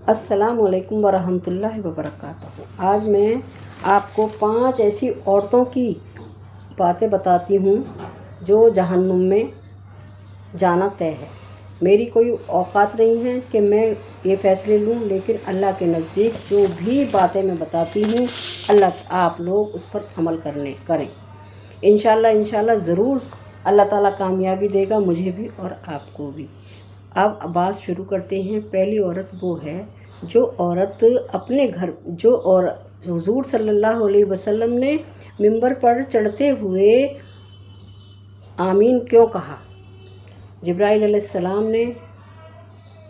السلام علیکم ورحمۃ اللہ وبرکاتہ۔ آج میں آپ کو 5 ایسی عورتوں کی باتیں بتاتی ہوں جو جہنم میں جانا طے ہے۔ میری کوئی اوقات نہیں ہے کہ میں یہ فیصلے لوں، لیکن اللہ کے نزدیک جو بھی باتیں میں بتاتی ہوں آپ لوگ اس پر عمل کریں۔ انشاءاللہ ضرور اللہ تعالیٰ کامیابی دے گا، مجھے بھی اور آپ کو بھی۔ اب بات شروع کرتے ہیں۔ پہلی عورت وہ ہے جو عورت اپنے گھر حضور صلی اللہ علیہ وسلم نے ممبر پر چڑھتے ہوئے آمین کیوں کہا؟ جبرائیل علیہ السلام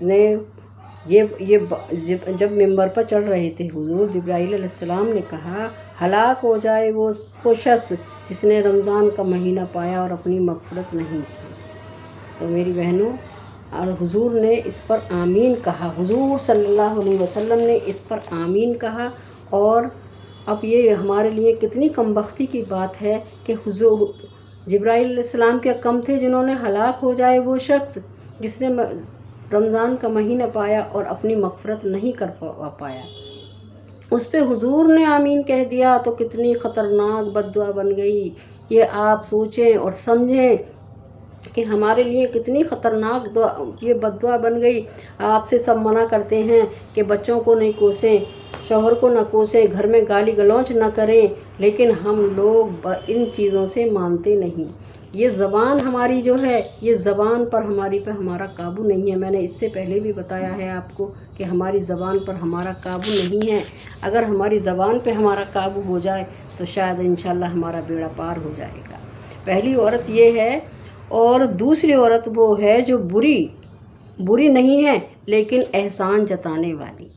نے جب ممبر پر چڑھ رہے تھے، حضور جبرائیل علیہ السلام نے کہا ہلاک ہو جائے وہ شخص جس نے رمضان کا مہینہ پایا اور اپنی مغفرت نہیں کی۔ تو میری بہنوں، اور حضور نے اس پر آمین کہا، حضور صلی اللہ علیہ وسلم نے اس پر آمین کہا۔ اور اب یہ ہمارے لیے کتنی کم بختی کی بات ہے کہ حضور جبرائیل علیہ السلام کیا کم تھے جنہوں نے ہلاک ہو جائے وہ شخص جس نے رمضان کا مہینہ پایا اور اپنی مغفرت نہیں کر پایا، اس پہ حضور نے آمین کہہ دیا تو کتنی خطرناک بد دعا بن گئی۔ یہ آپ سوچیں اور سمجھیں کہ ہمارے لیے کتنی خطرناک یہ بد دعا بن گئی۔ آپ سے سب منع کرتے ہیں کہ بچوں کو نہیں کوسیں، شوہر کو نہ کوسیں، گھر میں گالی گلوچ نہ کریں، لیکن ہم لوگ ان چیزوں سے مانتے نہیں۔ یہ زبان ہماری جو ہے، یہ زبان پر ہمارا قابو نہیں ہے۔ میں نے اس سے پہلے بھی بتایا ہے آپ کو کہ ہماری زبان پر ہمارا قابو نہیں ہے۔ اگر ہماری زبان پہ ہمارا قابو ہو جائے تو شاید انشاءاللہ ہمارا بیڑا پار ہو جائے گا۔ پہلی عورت یہ ہے، اور دوسری عورت وہ ہے جو بری نہیں ہے لیکن احسان جتانے والی۔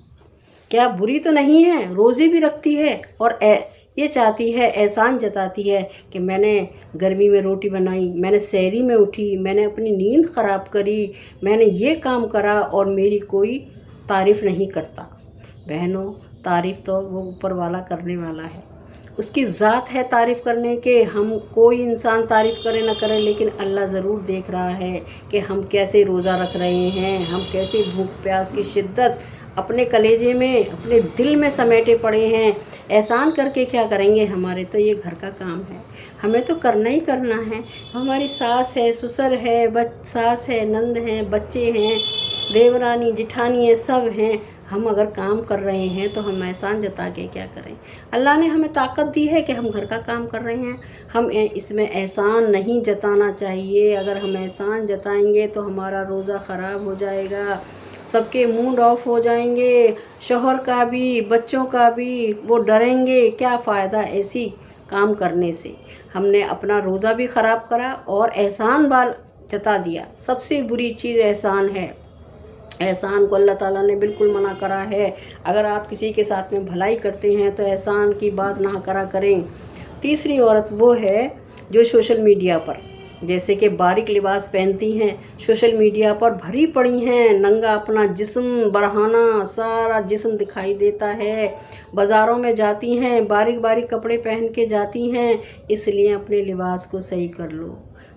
کیا بری تو نہیں ہے، روزی بھی رکھتی ہے اور یہ چاہتی ہے، احسان جتاتی ہے کہ میں نے گرمی میں روٹی بنائی، میں نے سحری میں اٹھی، میں نے اپنی نیند خراب کری، میں نے یہ کام کرا اور میری کوئی تعریف نہیں کرتا۔ بہنوں، تعریف تو وہ اوپر والا کرنے والا ہے، اس کی ذات ہے تعریف کرنے کے۔ ہم کوئی انسان تعریف کرے نہ کرے، لیکن اللہ ضرور دیکھ رہا ہے کہ ہم کیسے روزہ رکھ رہے ہیں، ہم کیسے بھوک پیاس کی شدت اپنے کلیجے میں، اپنے دل میں سمیٹے پڑے ہیں۔ احسان کر کے کیا کریں گے؟ ہمارے تو یہ گھر کا کام ہے، ہمیں تو کرنا ہی کرنا ہے۔ ہماری ساس ہے، سسر ہے، ساس ہے، نند ہیں، بچے ہیں، دیورانی جٹھانی ہے، سب ہیں۔ ہم اگر کام کر رہے ہیں تو ہم احسان جتا کے کیا کریں؟ اللہ نے ہمیں طاقت دی ہے کہ ہم گھر کا کام کر رہے ہیں، ہم اس میں احسان نہیں جتانا چاہیے۔ اگر ہم احسان جتائیں گے تو ہمارا روزہ خراب ہو جائے گا، سب کے موڈ آف ہو جائیں گے، شوہر کا بھی بچوں کا بھی، وہ ڈریں گے۔ کیا فائدہ ایسی کام کرنے سے؟ ہم نے اپنا روزہ بھی خراب کرا اور احسان جتا دیا۔ سب سے بری چیز احسان ہے۔ احسان کو اللہ تعالیٰ نے بالکل منع کرا ہے۔ اگر آپ کسی کے ساتھ میں بھلائی کرتے ہیں تو احسان کی بات نہ کرا کریں۔ تیسری عورت وہ ہے جو سوشل میڈیا پر جیسے کہ باریک لباس پہنتی ہیں، سوشل میڈیا پر بھری پڑی ہیں، ننگا اپنا جسم برہنہ، سارا جسم دکھائی دیتا ہے، بازاروں میں جاتی ہیں، باریک باریک کپڑے پہن کے جاتی ہیں، اس لیے اپنے لباس کو صحیح کر لو۔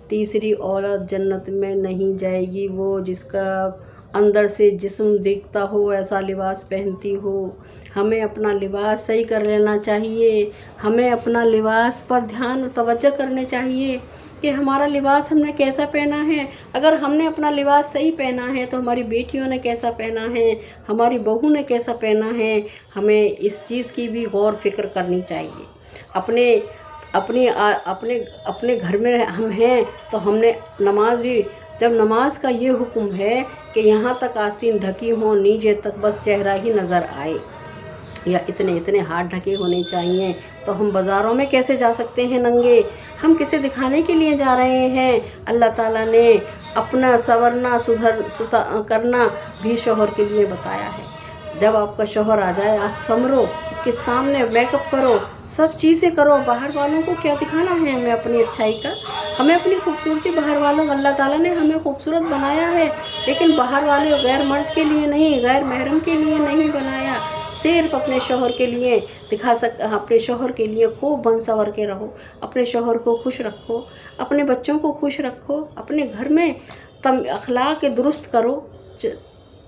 تیسری عورت جنت میں نہیں جائے گی وہ جس کا اندر سے جسم دیکھتا ہو، ایسا لباس پہنتی ہو۔ ہمیں اپنا لباس صحیح کر لینا چاہیے، ہمیں اپنا لباس پر دھیان اور توجہ کرنے چاہیے کہ ہمارا لباس ہم نے کیسا پہنا ہے۔ اگر ہم نے اپنا لباس صحیح پہنا ہے تو ہماری بیٹیوں نے کیسا پہنا ہے، ہماری بہو نے کیسا پہنا ہے، ہمیں اس چیز کی بھی غور فکر کرنی چاہیے۔ اپنے گھر میں ہم ہیں تو ہم نے نماز بھی، جب نماز کا یہ حکم ہے کہ یہاں تک آستین ڈھکی ہوں، نیچے تک بس چہرہ ہی نظر آئے، یا اتنے ہاتھ ڈھکے ہونے چاہیے، تو ہم بازاروں میں کیسے جا سکتے ہیں ننگے؟ ہم کسے دکھانے کے لیے جا رہے ہیں؟ اللہ تعالیٰ نے اپنا سورنا کرنا بھی شوہر کے لیے بتایا ہے۔ جب آپ کا شوہر آ جائے، آپ سنورو، اس کے سامنے میک اپ کرو، سب چیزیں کرو۔ باہر والوں کو کیا دکھانا ہے ہمیں اپنی اچھائی کا؟ ہمیں اپنی خوبصورتی باہر والوں، اللہ تعالیٰ نے ہمیں خوبصورت بنایا ہے، لیکن باہر والے غیر مرد کے لیے نہیں، غیر محرم کے لیے نہیں بنایا، صرف اپنے شوہر کے لیے اپنے شوہر کے لیے خوب بن سنور کے رہو، اپنے شوہر کو خوش رکھو، اپنے بچوں کو خوش رکھو، اپنے گھر میں اخلاق درست کرو،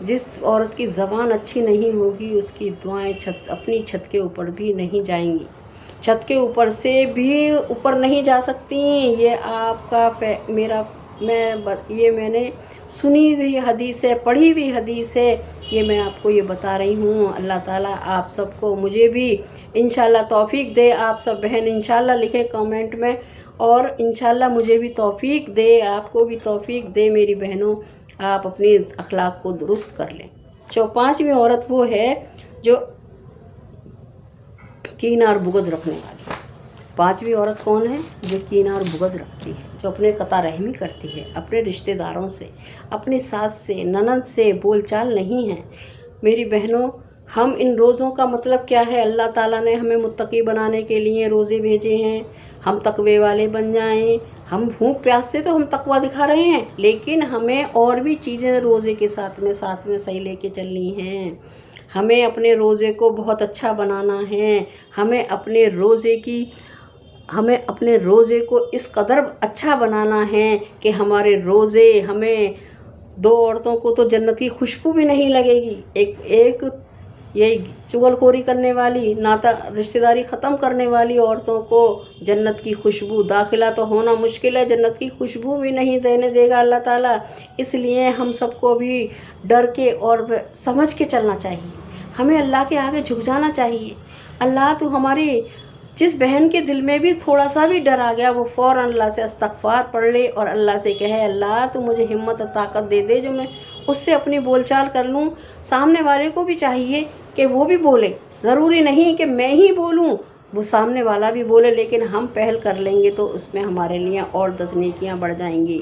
جس عورت کی زبان اچھی نہیں ہوگی اس کی دعائیں اپنی چھت کے اوپر بھی نہیں جائیں گی، چھت کے اوپر سے بھی اوپر نہیں جا سکتی۔ یہ آپ کا میں نے سنی ہوئی حدیث ہے، پڑھی ہوئی حدیث ہے، یہ میں آپ کو یہ بتا رہی ہوں۔ اللہ تعالیٰ آپ سب کو، مجھے بھی انشاءاللہ توفیق دے۔ آپ سب بہن انشاءاللہ لکھیں کامنٹ میں، اور انشاءاللہ مجھے بھی توفیق دے، آپ کو بھی توفیق دے میری بہنوں، آپ اپنی اخلاق کو درست کر لیں۔ پانچویں عورت وہ ہے جو کینہ اور بغض رکھنے والی۔ پانچویں عورت کون ہے؟ جو کینہ اور بغض رکھتی ہے، جو اپنے قطع رحمی کرتی ہے، اپنے رشتہ داروں سے، اپنی ساس سے، نند سے بول چال نہیں ہے۔ میری بہنوں، ہم ان روزوں کا مطلب کیا ہے؟ اللہ تعالیٰ نے ہمیں متقی بنانے کے لیے روزے بھیجے ہیں، ہم تقوی والے بن جائیں۔ ہم بھوک پیاس سے تو ہم تقوی دکھا رہے ہیں، لیکن ہمیں اور بھی چیزیں روزے کے ساتھ میں صحیح لے کے چلنی ہیں۔ ہمیں اپنے روزے کو بہت اچھا بنانا ہے، ہمیں اپنے روزے کو اس قدر اچھا بنانا ہے کہ ہمارے روزے، ہمیں دو عورتوں کو تو جنت کی خوشبو بھی نہیں لگے گی۔ ایک یہی چغل خوری کرنے والی، ناتا رشتہ داری ختم کرنے والی عورتوں کو جنت کی خوشبو، داخلہ تو ہونا مشکل ہے، جنت کی خوشبو بھی نہیں دینے دے گا اللہ تعالیٰ۔ اس لیے ہم سب کو بھی ڈر کے اور سمجھ کے چلنا چاہیے، ہمیں اللہ کے آگے جھک جانا چاہیے۔ اللہ تو ہماری جس بہن کے دل میں بھی تھوڑا سا بھی ڈر آ گیا، وہ فوراً اللہ سے استغفار پڑھ لے اور اللہ سے کہے، اللہ تو مجھے ہمت اور طاقت دے دے جو میں اس سے اپنی بول چال کر لوں۔ سامنے والے کو بھی چاہیے کہ وہ بھی بولے، ضروری نہیں کہ میں ہی بولوں، وہ سامنے والا بھی بولے، لیکن ہم پہل کر لیں گے تو اس میں ہمارے لیے اور 10 نیکیاں بڑھ جائیں گی۔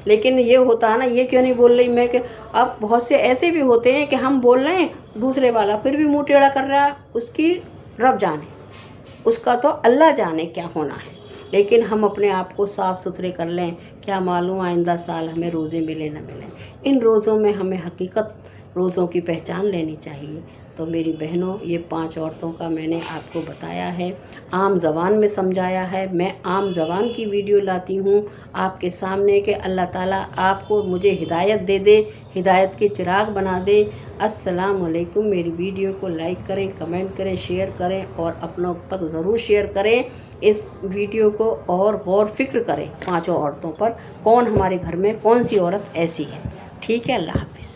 لیکن یہ ہوتا ہے نا، یہ کیوں نہیں بول رہی میں، کہ اب بہت سے ایسے بھی ہوتے ہیں کہ ہم بول رہے ہیں، دوسرے والا پھر بھی منہ ٹیڑھا کر رہا ہے، اس کی رب جانے، اس کا تو اللہ جانے کیا ہونا ہے۔ لیکن ہم اپنے آپ کو صاف ستھرے کر لیں، کیا معلوم آئندہ سال ہمیں روزے ملے نہ ملیں۔ ان روزوں میں ہمیں حقیقت روزوں کی پہچان لینی چاہیے۔ تو میری بہنوں، یہ 5 عورتوں کا میں نے آپ کو بتایا ہے، عام زبان میں سمجھایا ہے۔ میں عام زبان کی ویڈیو لاتی ہوں آپ کے سامنے کہ اللہ تعالیٰ آپ کو مجھے ہدایت دے دے، ہدایت کے چراغ بنا دے۔ السلام علیکم۔ میری ویڈیو کو لائک کریں، کمنٹ کریں، شیئر کریں اور اپنوں تک ضرور شیئر کریں۔ اس ویڈیو کو اور غور فکر کریں 5 عورتوں پر، کون ہمارے گھر میں کون سی عورت ایسی ہے۔ ٹھیک ہے، اللہ حافظ۔